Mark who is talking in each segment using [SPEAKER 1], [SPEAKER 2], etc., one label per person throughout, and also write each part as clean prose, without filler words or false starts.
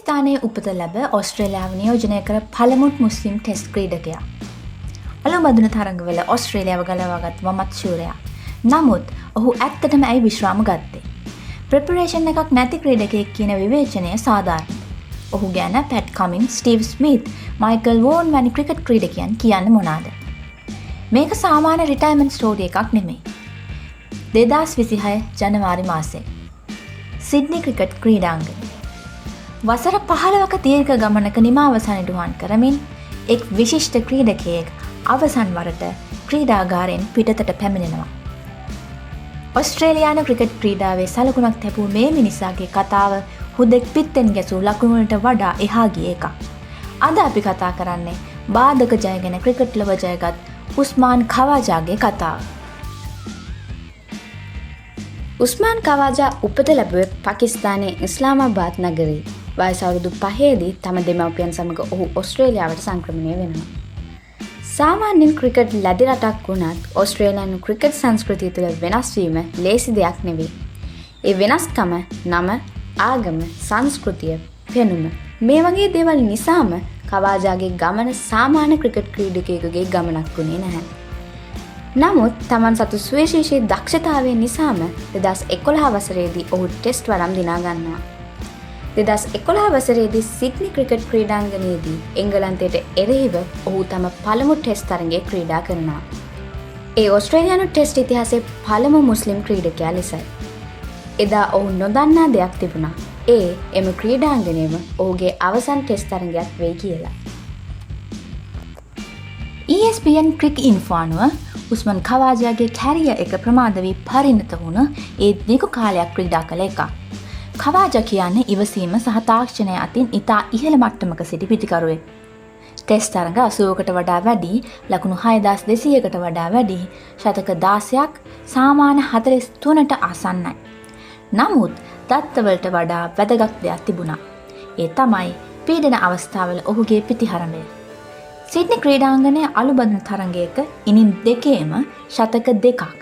[SPEAKER 1] පාකිස්තානයේ උපත ලැබ ඔස්ට්‍රේලියාව නියෝජනය කර පළමුත් මුස්ලිම් ටෙස්ට් ක්‍රීඩකයා. අලුබඳුන තරඟවල ඔස්ට්‍රේලියාව ගලවාගත් වමත් ශූරයා. නමුත් ඔහු ඇත්තටම ඇයි විශ්‍රාම ගත්තේ? ප්‍රෙපරේෂන් එකක් නැති ක්‍රීඩකයෙක් කියන විවේචනය සාධාරණයි. ඔහු ගැන part Cummins, Steve Smith, Michael Vaughan වැනි ක්‍රිකට් ක්‍රීඩකයන් කියන්නේ මොනවාද? මේක සාමාන්‍ය රිටයර්මන්ට් ස්ටෝරි එකක් නෙමෙයි. 2026 ජනවාරි මාසයේ සිඩ්නි ක්‍රිකට් ක්‍රීඩාංගණය වසර 15ක දීර්ඝ ගමනක නිමාවසනටුවන් කරමින් එක් විශිෂ්ට ක්‍රීඩකයෙක් අවසන් වරට ක්‍රීඩාගාරයෙන් පිටතට පැමිණෙනවා. ඔස්ට්‍රේලියානු ක්‍රිකට් ක්‍රීඩාවේ සලකුණක් තැබූ මේ මිනිසාගේ කතාව හුදෙක් පිත්තෙන් ගැසූ ලකුණුවලට වඩා එහා ගිය එකක්. අද අපි කතා කරන්නේ බාධක ජයගෙන ක්‍රිකට් ලොව ජයගත් උස්මාන් ඛවාජාගේ කතාව.
[SPEAKER 2] උස්මාන් ඛවාජා උපත ලැබුවේ පාකිස්තානයේ ඉස්ලාමාබාද් නගරයේ. වයස අවුරුදු 5දී තම දෙමව්පියන් සමග ඔහු ඔස්ට්‍රේලියාවට සංක්‍රමණය වෙනවා. සාමාන්‍යයෙන් ක්‍රිකට් ලැබි රටක් වුණත් ඔස්ට්‍රේලියානු ක්‍රිකට් සංස්කෘතිය තුළ වෙනස් වීම ලේසි දෙයක් නෙවෙයි. ඒ වෙනස්කම නම, ආගම, සංස්කෘතිය, පෙනුම මේ වගේ දේවල් නිසාම ඛවාජාගේ ගමන සාමාන්‍ය ක්‍රිකට් ක්‍රීඩකයෙකුගේ ගමනක් වුණේ නැහැ. නමුත් තමන් සතු සුවිශේෂී දක්ෂතාවය නිසාම 2011 වසරේදී ඔහු ටෙස්ට් වරම් දිනා ගන්නවා. 2011 වසරේදී සිඩ්නි ක්‍රිකට් ක්‍රීඩාංගණයේදී එංගලන්තයට එරෙහිව ඔහු තම පළමු ටෙස්ට් තරඟය ක්‍රීඩා කරනවා. ඒ ඔස්ට්‍රේලියානු ටෙස්ට් ඉතිහාසයේ පළමු මුස්ලිම් ක්‍රීඩකයා ලෙසයි. එදා ඔහු නොදන්නා දෙයක් තිබුණා. එම ක්‍රීඩාංගණයම ඔහුගේ අවසන් ටෙස්ට් තරඟයක් වෙයි කියලා.
[SPEAKER 1] ESPN ක්‍රික් ඉන්ෆෝ අනුව උස්මාන් ඛවාජාගේ කැරියර් එක ප්‍රමාද වී පරිණත වුණ ඒ දීර්ඝ කාලයක් ක්‍රීඩා කළ එකක්. ඛවාජා කියන්නේ ඉවසීම සහ තාක්ෂණය අතින් ඉතා ඉහළ මට්ටමක සිටි පිටිකරුවෙක්. ටෙස්ට් තරඟ 80කට වඩා වැඩි, ලකුණු 6200කට වඩා වැඩි, ශතක 16ක්, සාමාන්‍ය 43ට ආසන්නයි. නමුත් දත්තවලට වඩා වැදගත් දෙයක් තිබුණා. ඒ තමයි පීඩන අවස්ථාවල ඔහුගේ පිටිහරණය. සිඩ්නි ක්‍රීඩාංගණයේ අලුබඳුන තරඟයක ඉනිම් දෙකේම ශතක 2ක්.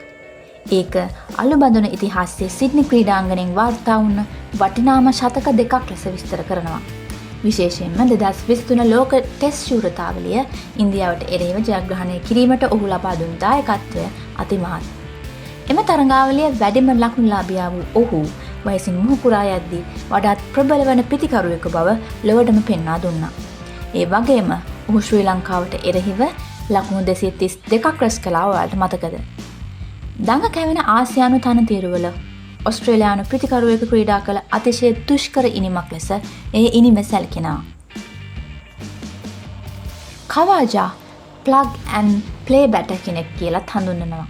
[SPEAKER 1] ඒක අලුබඳුන ඉතිහාසයේ සිඩ්නි ක්‍රීඩාංගණයෙන් වාර්තා වුණ වටිනාම ශතක 2ක් ලෙස විස්තර කරනවා. විශේෂයෙන්ම 2023 ලෝක ටෙස්ට් ශූරතාවලිය ඉන්දියාවට එරෙහිව ජයග්‍රහණය කිරීමට ඔහු ලබා දුන් දායකත්වය අතිමහත්. එම තරඟාවලිය වැඩිම ලකුණුලාභියා වූ ඔහු වයසින් මුහුකුරා යද්දී වඩාත් ප්‍රබල වන පිටිකරුවෙකු බව ලොවටම පෙන්වා දුන්නා. ඒ වගේම ඔහු ශ්‍රී ලංකාවට එරෙහිව ලකුණු 232ක් රැස් කළා. ඔයාලට මතකද? දඟ කැවෙන ආසියානු තනතිරුවල ඔස්ට්‍රේලියානු පිටිකරුවෙකු ක්‍රීඩා කළ අතිශය දුෂ්කර ඉනිමක් ලෙස ඒ ඉනිම සැලකෙනවා. ඛවාජා ප්ලග් ඇන්ඩ් ප්ලේ බැටර් කෙනෙක් කියලා හඳුන්වනවා.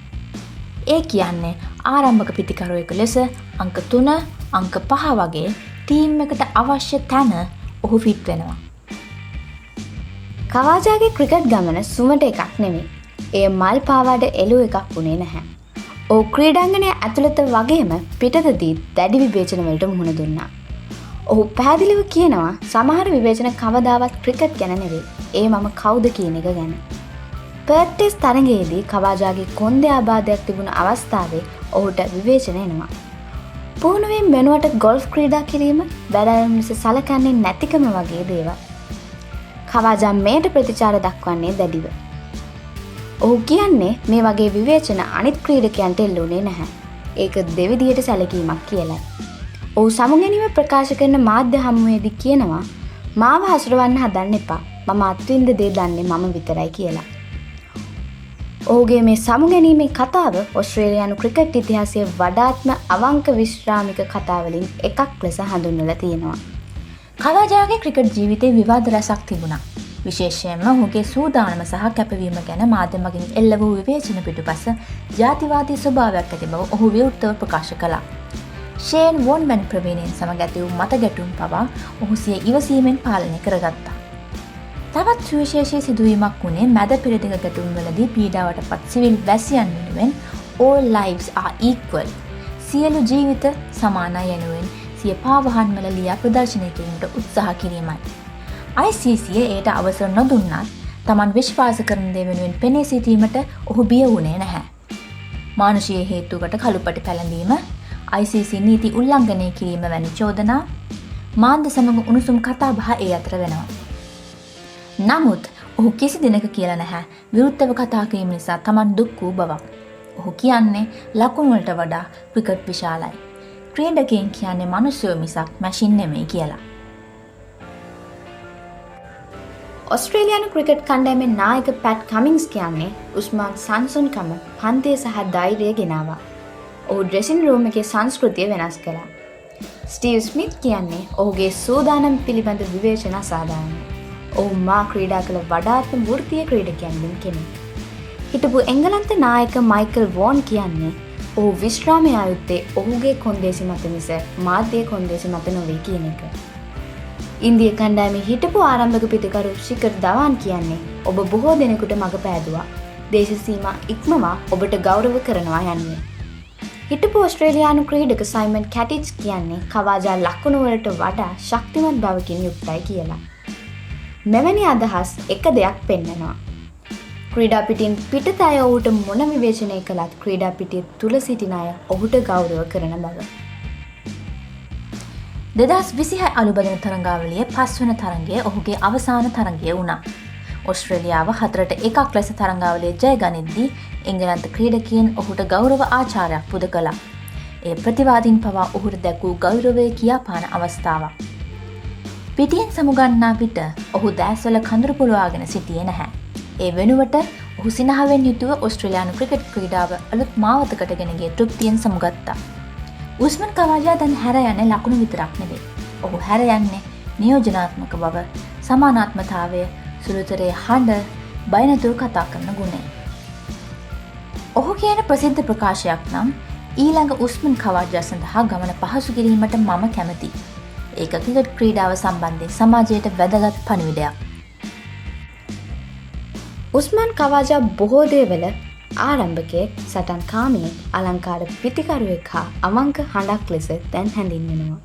[SPEAKER 1] ඒ කියන්නේ ආරම්භක පිටිකරුවෙකු ලෙස අංක 3, අංක 5 වගේ ටීම් එකට අවශ්‍ය තැන ඔහු ෆිට වෙනවා.
[SPEAKER 2] ඛවාජාගේ ක්‍රිකට් ගමන සුමට එකක් නෙමෙයි. එය මල් පාවාඩ එළු එකක් වුණේ නැහැ. ඔහු ක්‍රීඩාංගණය ඇතුළත වගේම පිටතදී දැඩි විවේචන වලට මුහුණ දුන්නා. ඔහු පැහැදිලිව කියනවා සමහර විවේචන කවදාවත් ක්‍රිකට් ගැන නෙවෙයි. ඒ මම කවුද කියන එක ගැන. පර්ත් ටෙස්ට් තරඟයේදී ඛවාජාගේ කොන්දේ ආබාධයක් තිබුණ අවස්ථාවේ ඔහුට විවේචන එනවා. පුහුණුවෙන් වෙනුවට ගොල්ෆ් ක්‍රීඩා කිරීම බැලෑරුම් ලෙස සලකන්නේ නැතිකම වගේ දේවල්. ඛවාජා මේට ප්‍රතිචාර දක්වන්නේ දැඩිව. ඔහු කියන්නේ මේ වගේ විවේචන අනිත් ක්‍රීඩකයන්ට එල්ලුනේ නැහැ. ඒක දෙවිදියට සැලකීමක් කියලයි. ඔහු සමුගැනීම ප්‍රකාශ කරන මාධ්‍ය හමුවේදී කියනවා මාව හසුරවන්න හදන්න එපා. මම අත්විඳ දේ දන්නේ මම විතරයි කියලා. ඔහුගේ මේ සමුගැනීමේ කතාව ඔස්ට්‍රේලියානු ක්‍රිකට් ඉතිහාසයේ වඩාත්ම අවංක විශ්‍රාමික කතාවලින් එකක් ලෙස හඳුන්වලා තියෙනවා.
[SPEAKER 1] ඛවාජාගේ ක්‍රිකට් ජීවිතේ විවාද රැසක් තිබුණා. විශේෂයෙන්ම ඔහුගේ සූදානම සහ කැපවීම ගැන මාධ්‍ය මගින් එල්ල වූ විවේචන පිටුපස ජාතිවාදී ස්වභාවයක් ඇති බව ඔහු විවෘතව ප්‍රකාශ කළා. ෂේන් වොන් වැනි ප්‍රවීණයන් සමග ඇති වූ මත ගැටුම් පවා ඔහු සිය ඉවසීමෙන් පාලනය කරගත්තා. තවත් සුවිශේෂී සිදුවීමක් වුණේ මැද පෙරදිග ගැටුම්වලදී පීඩාවට පත් සිවිල් වැසියන් වෙනුවෙන් all lives are equal, සියලු ජීවිත සමානයි යනුවෙන් සිය පාවහන්වල ලියා ප්‍රදර්ශනය කිරීමට උත්සාහ කිරීමයි. ICC එයට අවසර නොදුන්නත් තමන් විශ්වාස කරන දේ වෙනුවෙන් පෙනී සිටීමට ඔහු බිය වුණේ නැහැ. මානුෂීය හේතුවකට කළුපටි පැලඳීම, ICC නීති උල්ලංඝනය කිරීම වැනි චෝදනා, මාන්ද සමග උණුසුම් කතා බහ ඒ අතර වෙනවා. නමුත් ඔහු කිසි දිනක කියලා නැහැ විරුද්ධව කතා කිරීම නිසා Taman දුක් වූ බවක්. ඔහු කියන්නේ ලකුණු වලට වඩා ක්‍රිකට් විශාලයි. ක්‍රීඩකයන් කියන්නේ මිනිස්සු මිසක් මැෂින් නෙමෙයි කියලා.
[SPEAKER 2] ඔස්ට්‍රේලියානු ක්‍රිකට් කණ්ඩායමේ නායක පැට් කමින්ස් කියන්නේ උස්මාන් සංසුන්කම පන්තිය සහ ධෛර්යය ගෙනාවා. ඔහු ඩ්‍රෙසින් රූම් එකේ සංස්කෘතිය වෙනස් කළා. ස්ටීව් ස්මිත් කියන්නේ ඔහුගේ සූදානම් පිළිබඳ විවේචන අසාධාරණයි. ඔහු මා ක්‍රීඩා කළ වඩාත්ම වෘත්තීය ක්‍රීඩකයන්ගෙන් කෙනෙක්. හිටපු එංගලන්ත නායක මයිකල් වෝන් කියන්නේ ඔහු විශ්‍රාමය ආයුත්තේ ඔහුගේ කොන්දේසි මත මිස මාධ්‍ය කොන්දේසි මත නොවේ කියන එක. ඉන්දිය කණ්ඩායමේ හිටපු ආරම්භක පිටිකරු ශිඛර් ධවන් කියන්නේ ඔබ බොහෝ දෙනෙකුට මඟ පෑදුවා. දේශ සීමා ඉක්මවා ඔබට ගෞරව කරනවා යන්නේ. හිටපු ඔස්ට්‍රේලියානු ක්‍රීඩක සයිමන් කැටිච් කියන්නේ කවාජා ලකුණු වලට වඩා ශක්තිමත් බවකින් යුක්තයි කියලා. මෙවැනි අදහස් එක දෙයක් පෙන්නනවා. ක්‍රීඩා පිටින් පිටත අය ඔහුට මොන විවේචනය කළත් ක්‍රීඩා පිටිය තුල සිටින අය ඔහුට ගෞරව කරන බව.
[SPEAKER 1] 2026 අලුබදින තරඟාවලියේ 5 වන තරඟය ඔහුගේ අවසාන තරඟය වුණා. ඔස්ට්‍රේලියාව 4-1 ලෙස තරඟාවලිය ජය ගනිද්දී එංගලන්ත ක්‍රීඩකයන් ඔහුට ගෞරව ආචාරයක් පුද කළා. ඒ ප්‍රතිවාදීන් පවා ඔහුට දැක්වූ ගෞරවය කියාපාන අවස්ථාවක්. පිටියෙන් සමුගන්නා විට ඔහු දැස්වල කඳුරු පුලවාගෙන සිටියේ නැහැ. ඒ වෙනුවට ඔහු සිනහවෙන් යුතුව ඔස්ට්‍රේලියානු ක්‍රිකට් ක්‍රීඩාව අලුත් මාවතකට ගෙන ගිය තෘප්තියෙන් සමුගත්තා. උස්මන් කවාජා දැන් හැර යන්නේ ලකුණු විතරක් නෙවෙයි. ඔහු හැර යන්නේ නියෝජනාත්මක බව, සමානාත්මතාවය, සුළුතරේ හඬ, බය නැතුව කතා කරන ගුණය. ඔහු කියන ප්‍රසිද්ධ ප්‍රකාශයක් නම් ඊළඟ උස්මන් කවාජා සඳහා ගමන පහසු කිරීමට මම කැමතියි. ඒක ක්‍රිකට් ක්‍රීඩාව සම්බන්ධයෙන් සමාජයට වැදගත් පණිවිඩයක්.
[SPEAKER 2] උස්මාන් කවාජා බොහෝ දේවල ආරම්භකයෙක්, සටන් කාමියෙක්, අලංකාර පිතිකරුවෙක් හා අවංක හඬක් ලෙස දැන් හැඳින්වෙනවා.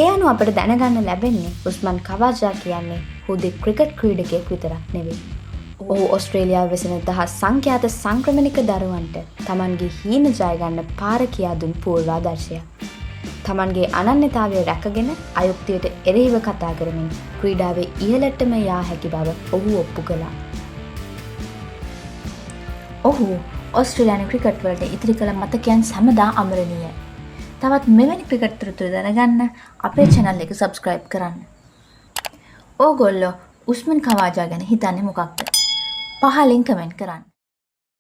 [SPEAKER 2] ඒ අනුව අපට දැනගන්න ලැබෙන්නේ උස්මාන් කවාජා කියන්නේ හුදෙක් ක්‍රිකට් ක්‍රීඩකයෙක් විතරක් නෙවෙයි. ඔහු ඔස්ට්‍රේලියාව වෙසෙන දහස් සංඛ්‍යාත සංක්‍රමණික දරුවන්ට තමන්ගේ හීන ජය ගන්න පාර කියා දුන් පූර්වාදර්ශයක්. තමන්ගේ අනන්‍යතාවය රැකගෙන අයුක්තියට එරෙහිව කතා කරමින් ක්‍රීඩාවේ ඉහළටම යා හැකි බව ඔහු ඔප්පු කළා.
[SPEAKER 1] ඔහු ඔස්ට්‍රේලියානු ක්‍රිකට් වලට ඉතිරි කළ මතකයන් හැමදා අමරණීයයි. තවත් මෙවැනි ක්‍රිකට් තොරතුරු දැනගන්න අපේ channel එක subscribe කරන්න. ඕගොල්ලෝ උස්මන් කවාජා ගැන හිතන්නේ මොකක්ද? පහලින් කමෙන්ට් කරන්න.